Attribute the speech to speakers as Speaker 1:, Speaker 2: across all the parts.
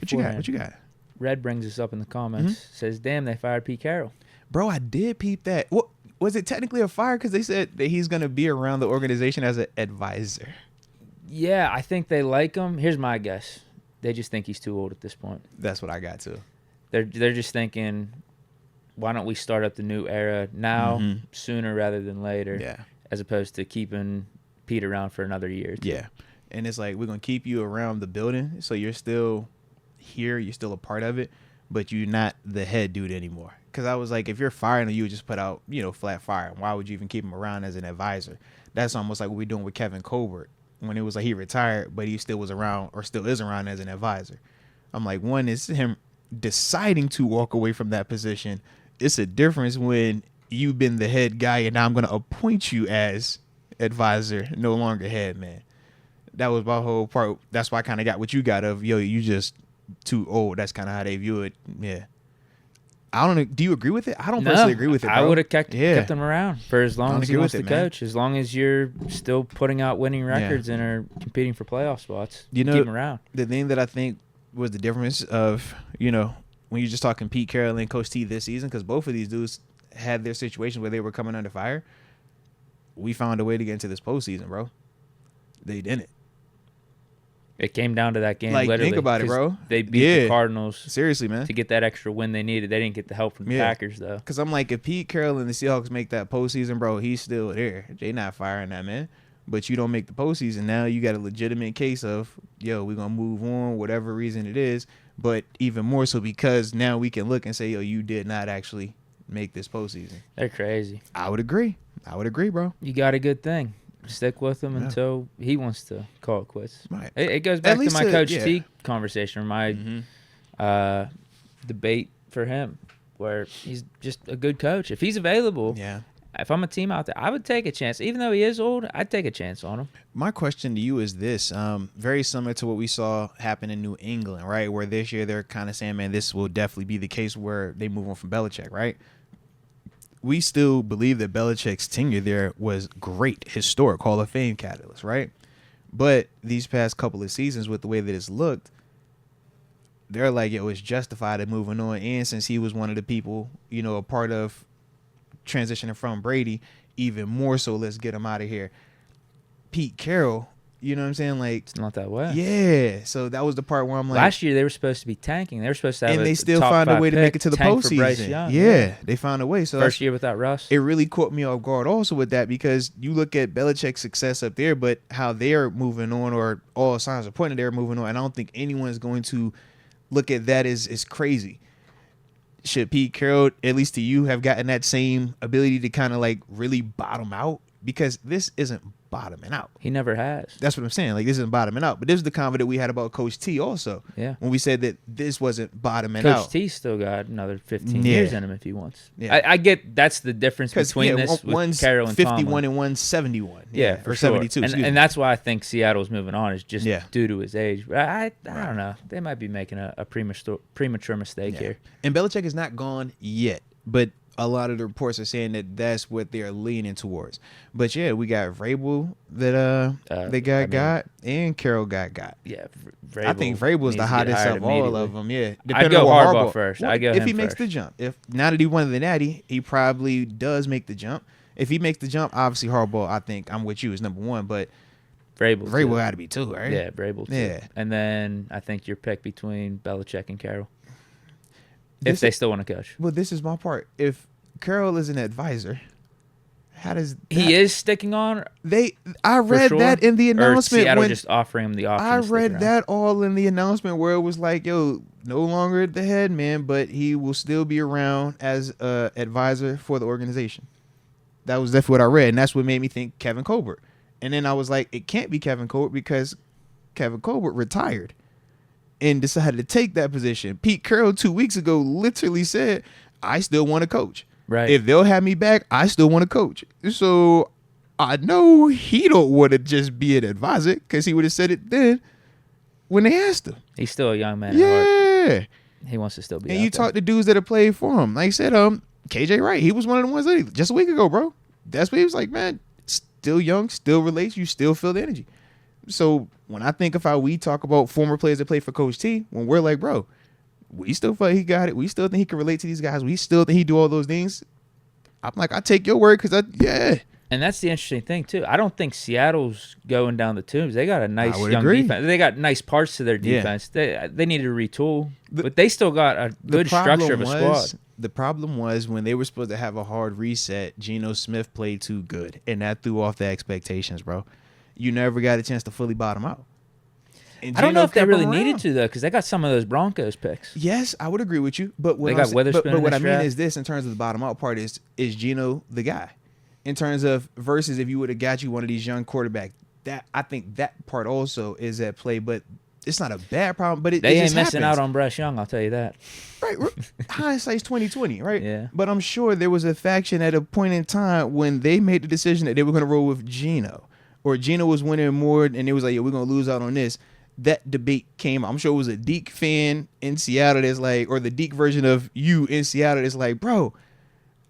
Speaker 1: beforehand.
Speaker 2: What you got?
Speaker 1: Red brings us up in the comments. Says, damn, they fired Pete Carroll.
Speaker 2: Bro, I did peep that. What was it technically a fire? Because they said that he's going to be around the organization as an advisor.
Speaker 1: Yeah, I think they like him. Here's my guess. They just think he's too old at this point.
Speaker 2: That's what I got too.
Speaker 1: They're just thinking, why don't we start up the new era now, sooner rather than later,
Speaker 2: Yeah.
Speaker 1: as opposed to keeping Pete around for another year or two.
Speaker 2: Yeah. And it's like, we're going to keep you around the building so you're still here, you're still a part of it, but you're not the head dude anymore. Because I was like, if you're firing him, you would just put out, flat fire. Why would you even keep him around as an advisor? That's almost like what we're doing with Kevin Colbert when it was like he retired, but he still was around or still is around as an advisor. I'm like, one is him deciding to walk away from that position. It's a difference when you've been the head guy and now I'm going to appoint you as advisor, no longer head man. That was my whole part. That's why I kind of got what you got of, you just too old. That's kind of how they view it. Yeah. I don't know. Do you agree with it? I don't personally agree with it, bro.
Speaker 1: I would have kept him around for as long as he wants to coach. As long as you're still putting out winning records and are competing for playoff spots, keep him around.
Speaker 2: The thing that I think was the difference of, when you're just talking Pete Carroll and Coach T this season, because both of these dudes had their situations where they were coming under fire. We found a way to get into this postseason, bro. They didn't.
Speaker 1: It came down to that game.
Speaker 2: Like,
Speaker 1: literally,
Speaker 2: think about it, bro.
Speaker 1: They beat the Cardinals.
Speaker 2: Seriously, man.
Speaker 1: To get that extra win they needed. They didn't get the help from the Packers, though.
Speaker 2: Because I'm like, if Pete Carroll and the Seahawks make that postseason, bro, he's still there. They not firing that man. But you don't make the postseason. Now you got a legitimate case of, we're going to move on, whatever reason it is. But even more so because now we can look and say, you did not actually make this postseason.
Speaker 1: They're crazy.
Speaker 2: I would agree, bro.
Speaker 1: You got a good thing. Stick with him until he wants to call it quits.
Speaker 2: Right.
Speaker 1: It goes back to my Coach T conversation, or my debate for him, where he's just a good coach. If he's available, if I'm a team out there, I would take a chance. Even though he is old, I'd take a chance on him.
Speaker 2: My question to you is this, very similar to what we saw happen in New England, right, where this year they're kind of saying, man, this will definitely be the case where they move on from Belichick, right? We still believe that Belichick's tenure there was great, historic, Hall of Fame catalyst, right? But these past couple of seasons, with the way that it's looked, they're like, it was justified in moving on. And since he was one of the people, a part of transitioning from Brady, even more so, let's get him out of here. Pete Carroll, you know what I'm saying? Like,
Speaker 1: it's not that way.
Speaker 2: Yeah. So that was the part where I'm like,
Speaker 1: last year they were supposed to be tanking. They were supposed to have,
Speaker 2: and they still found a way to make it to the postseason. Yeah, they found a way. So
Speaker 1: first year without Russ.
Speaker 2: It really caught me off guard also with that, because you look at Belichick's success up there, but how they're moving on, or all signs are pointing they're moving on. And I don't think anyone's going to look at that as crazy. Should Pete Carroll, at least to you, have gotten that same ability to kind of like really bottom out? Because this isn't bottoming out.
Speaker 1: He never has.
Speaker 2: That's what I'm saying. Like, this isn't bottoming out. But this is the convo that we had about Coach T also.
Speaker 1: Yeah.
Speaker 2: When we said that this wasn't bottoming out.
Speaker 1: Coach T still got another 15 years in him if he wants.
Speaker 2: Yeah.
Speaker 1: I get that's the difference between this with Carroll and
Speaker 2: 51
Speaker 1: Tomlin.
Speaker 2: and one's 71.
Speaker 1: Yeah,
Speaker 2: or
Speaker 1: sure.
Speaker 2: 72.
Speaker 1: And that's why I think Seattle's moving on, is just due to his age. I don't know. They might be making a premature mistake here. And
Speaker 2: Belichick is not gone yet, but a lot of the reports are saying that that's what they're leaning towards. But yeah, we got Vrabel that they got, and Carroll got.
Speaker 1: Yeah,
Speaker 2: I think Vrabel's the hottest of all of them. Yeah,
Speaker 1: I'd go Harbaugh first.
Speaker 2: Well, if he makes the jump. If now that he won the Natty, he probably does make the jump. If he makes the jump, obviously Harbaugh, I think I'm with you, is number one. But Vrabel got to be two, right?
Speaker 1: Yeah, Vrabel too. Yeah, and then I think your pick between Belichick and Carroll. If they still want to coach.
Speaker 2: Well, this is my part. If Carroll is an advisor, how does that...
Speaker 1: He is sticking on?
Speaker 2: I read that in the announcement.
Speaker 1: Or Seattle just offering him the option.
Speaker 2: I read that all in the announcement where it was like, no longer the head man, but he will still be around as an advisor for the organization. That was definitely what I read, and that's what made me think Kevin Colbert. And then I was like, it can't be Kevin Colbert because Kevin Colbert retired and decided to take that position. Pete Carroll 2 weeks ago literally said, I still want to coach.
Speaker 1: Right.
Speaker 2: If they'll have me back, I still want to coach. So I know he don't want to just be an advisor, because he would have said it then when they asked him.
Speaker 1: He's still a young man.
Speaker 2: Yeah.
Speaker 1: He wants to still be
Speaker 2: And you talk to dudes that have played for him. Like I said, KJ Wright, he was one of the ones that just a week ago, bro. That's what he was like, man, still young, still relates, you still feel the energy. So when I think of how we talk about former players that play for Coach T, when we're like, bro, we still feel he got it. We still think he can relate to these guys. We still think he do all those things. I'm like, I take your word because
Speaker 1: And that's the interesting thing, too. I don't think Seattle's going down the tubes. They got a nice young defense. They got nice parts to their defense. Yeah. They need to retool. But they still got a good structure of a squad.
Speaker 2: The problem was when they were supposed to have a hard reset, Geno Smith played too good. And that threw off the expectations, bro. You never got a chance to fully bottom out.
Speaker 1: I don't know if they really needed to, though, because they got some of those Broncos picks.
Speaker 2: Yes, I would agree with you. But what I mean is this, in terms of the bottom out part, is Geno the guy? In terms of versus if you would have got you one of these young quarterbacks, that I think that part also is at play, but it's not a bad problem. But
Speaker 1: they
Speaker 2: ain't
Speaker 1: just missing out on Bryce Young, I'll tell you that.
Speaker 2: Right, hindsight's 20/20, right?
Speaker 1: Yeah.
Speaker 2: But I'm sure there was a faction at a point in time when they made the decision that they were going to roll with Geno, or Geno was winning more, and it was like, yeah, we're going to lose out on this. That debate came. I'm sure it was a Deke fan in Seattle that's like, or the Deke version of you in Seattle that's like, bro,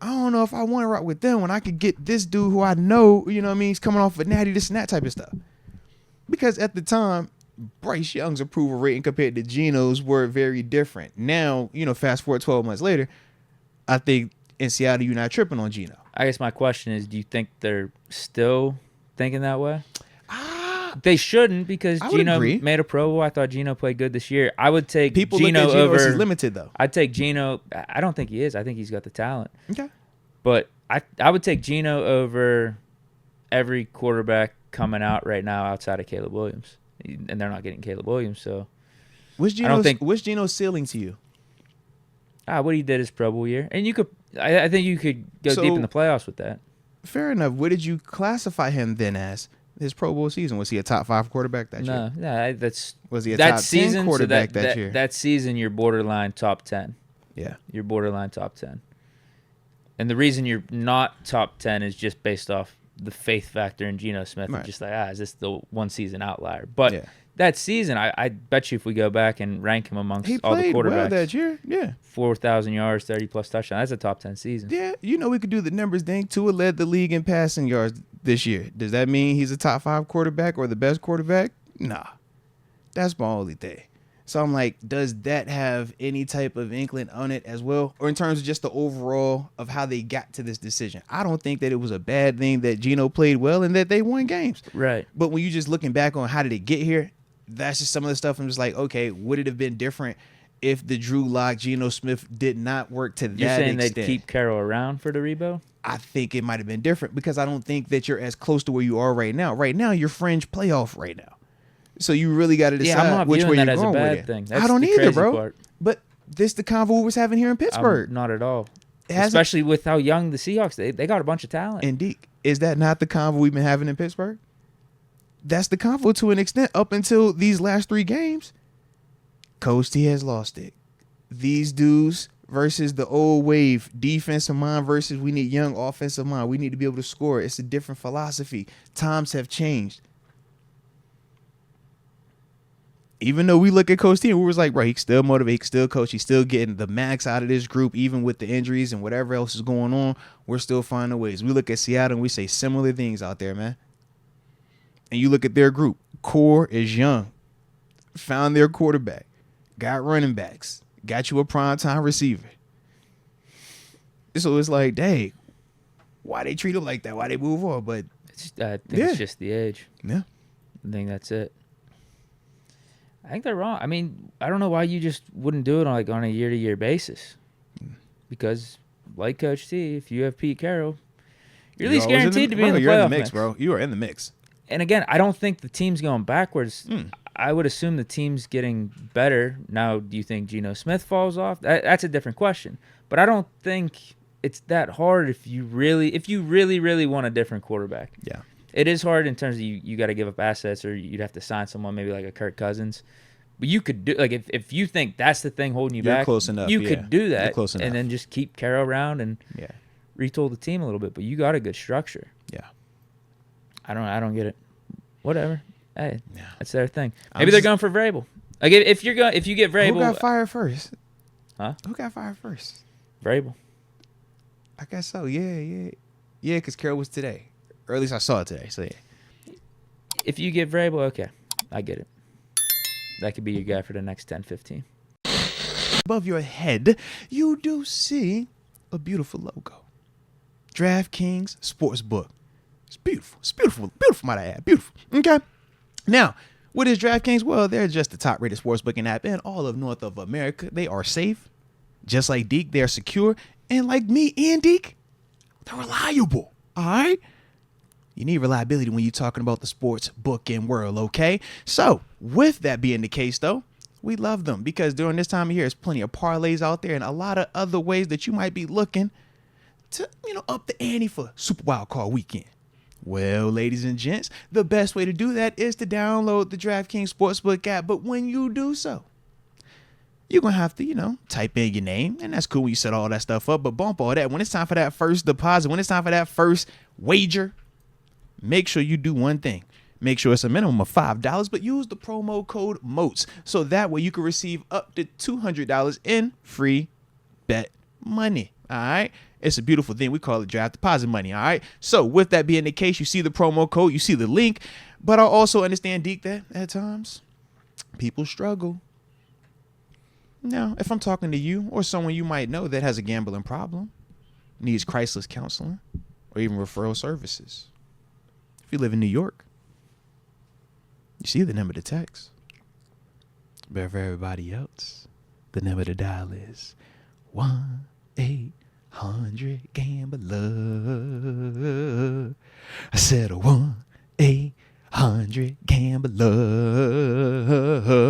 Speaker 2: I don't know if I want to rock with them when I could get this dude who I know, you know what I mean, he's coming off a natty, this and that type of stuff. Because at the time, Bryce Young's approval rating compared to Geno's were very different. Now, fast forward 12 months later, I think in Seattle, you're not tripping on Geno.
Speaker 1: I guess my question is, do you think they're still thinking that way? They shouldn't, because Geno made a Pro Bowl. I thought Geno played good this year. I would take
Speaker 2: People
Speaker 1: Geno
Speaker 2: look at Geno
Speaker 1: over.
Speaker 2: As limited though.
Speaker 1: I'd take Geno. I don't think he is. I think he's got the talent.
Speaker 2: Okay.
Speaker 1: But I would take Geno over every quarterback coming out right now outside of Caleb Williams, and they're not getting Caleb Williams. So
Speaker 2: what's Geno's ceiling to you?
Speaker 1: What he did his Pro Bowl year, and you could. I think you could go deep in the playoffs with that.
Speaker 2: Fair enough. What did you classify him then as? His Pro Bowl season, was he a top 5 quarterback that year?
Speaker 1: No,
Speaker 2: was he a top 10 quarterback that year?
Speaker 1: That season, you're borderline top 10.
Speaker 2: Yeah,
Speaker 1: you're borderline top 10. And the reason you're not top 10 is just based off the faith factor in Geno Smith. Right. Just like, is this the one season outlier? But that season, I bet you if we go back and rank him amongst all the quarterbacks,
Speaker 2: well that year. Yeah,
Speaker 1: 4,000 yards, 30 plus touchdowns. That's a top 10 season.
Speaker 2: Yeah, we could do the numbers thing. Tua led the league in passing yards this year. Does that mean he's a top 5 quarterback or the best quarterback? Nah, that's my only thing. So I'm like, does that have any type of inkling on it as well? Or in terms of just the overall of how they got to this decision? I don't think that it was a bad thing that Geno played well and that they won games.
Speaker 1: Right.
Speaker 2: But when you just looking back on how did it get here, that's just some of the stuff I'm just like, okay, would it have been different if the Drew Lock, Geno Smith did not work to that extent?
Speaker 1: You're saying they'd keep Carroll around for the rebuild?
Speaker 2: I think it might have been different because I don't think that you're as close to where you are right now. Right now, you're fringe playoff right now. So you really got to decide which way you're going with it.
Speaker 1: Thing.
Speaker 2: I don't either, bro. Part. But this the convo we was having here in Pittsburgh.
Speaker 1: Not at all. Especially with how young the Seahawks, they got a bunch of talent.
Speaker 2: And Deke, is that not the convo we've been having in Pittsburgh? That's the convo to an extent up until these last 3 games. Coach T has lost it. These dudes versus the old wave defensive mind versus we need young offensive mind. We need to be able to score. It's a different philosophy. Times have changed. Even though we look at Coach T and we was like, bro, he can still motivate, he can still coach, he's still getting the max out of this group, even with the injuries and whatever else is going on, we're still finding ways. We look at Seattle and we say similar things out there, man. And you look at their group, core is young, found their quarterback, got running backs, got you a primetime receiver. So it's like, dang, why they treat him like that? Why they move on? But
Speaker 1: I think it's just the age.
Speaker 2: Yeah.
Speaker 1: I think that's it. I think they're wrong. I mean, I don't know why you just wouldn't do it on a year-to-year basis. Because, like Coach T, if you have Pete Carroll, you're at least guaranteed to be in the playoff
Speaker 2: you're in the mix, bro. You are in the mix.
Speaker 1: And again, I don't think the team's going backwards. I would assume the team's getting better. Now, do you think Geno Smith falls off? That's a different question. But I don't think it's that hard if you really want a different quarterback.
Speaker 2: Yeah.
Speaker 1: It is hard in terms of you got to give up assets, or you'd have to sign someone maybe like a Kirk Cousins. But you could do, like, if you think that's the thing holding you back,
Speaker 2: close enough,
Speaker 1: you could do that,
Speaker 2: You're close enough.
Speaker 1: And then just keep Carroll around and retool the team a little bit. But you got a good structure.
Speaker 2: Yeah.
Speaker 1: I don't get it. Whatever. Hey, that's their thing. Maybe they're going for Vrabel. Like if you get Vrabel,
Speaker 2: who got fired first?
Speaker 1: Huh?
Speaker 2: Who got fired first?
Speaker 1: Vrabel.
Speaker 2: I guess so. Yeah. Because Carroll was today. Or at least I saw it today. So, yeah.
Speaker 1: If you get Vrabel, okay. I get it. That could be your guy for the next 10, 15.
Speaker 2: Above your head, you do see a beautiful logo. DraftKings Sportsbook. It's beautiful. It's beautiful. Beautiful, might I add. Beautiful. Okay. Now, what is DraftKings? Well, they're just the top-rated sportsbooking app in all of North of America. They are safe. Just like Deke, they're secure. And like me and Deke, they're reliable. All right? You need reliability when you're talking about the sports booking world, okay? So, with that being the case, though, we love them because during this time of year, there's plenty of parlays out there and a lot of other ways that you might be looking to, up the ante for Super Wild Card Weekend. Well, ladies and gents, the best way to do that is to download the DraftKings Sportsbook app. But when you do so, you're going to have to, type in your name. And that's cool when you set all that stuff up. But bump all that. When it's time for that first deposit, when it's time for that first wager, make sure you do one thing. Make sure it's a minimum of $5, but use the promo code MOATS. So that way you can receive up to $200 in free bet money. All right. It's a beautiful thing. We call it draft deposit money. All right. So with that being the case, you see the promo code, you see the link, but I also understand, Deke, that at times people struggle. Now, if I'm talking to you or someone you might know that has a gambling problem, needs crisis counseling or even referral services. If you live in New York, you see the number to text. But for everybody else, the number to dial is 1-800-GAMBLER. I said 1-800-GAMBLER.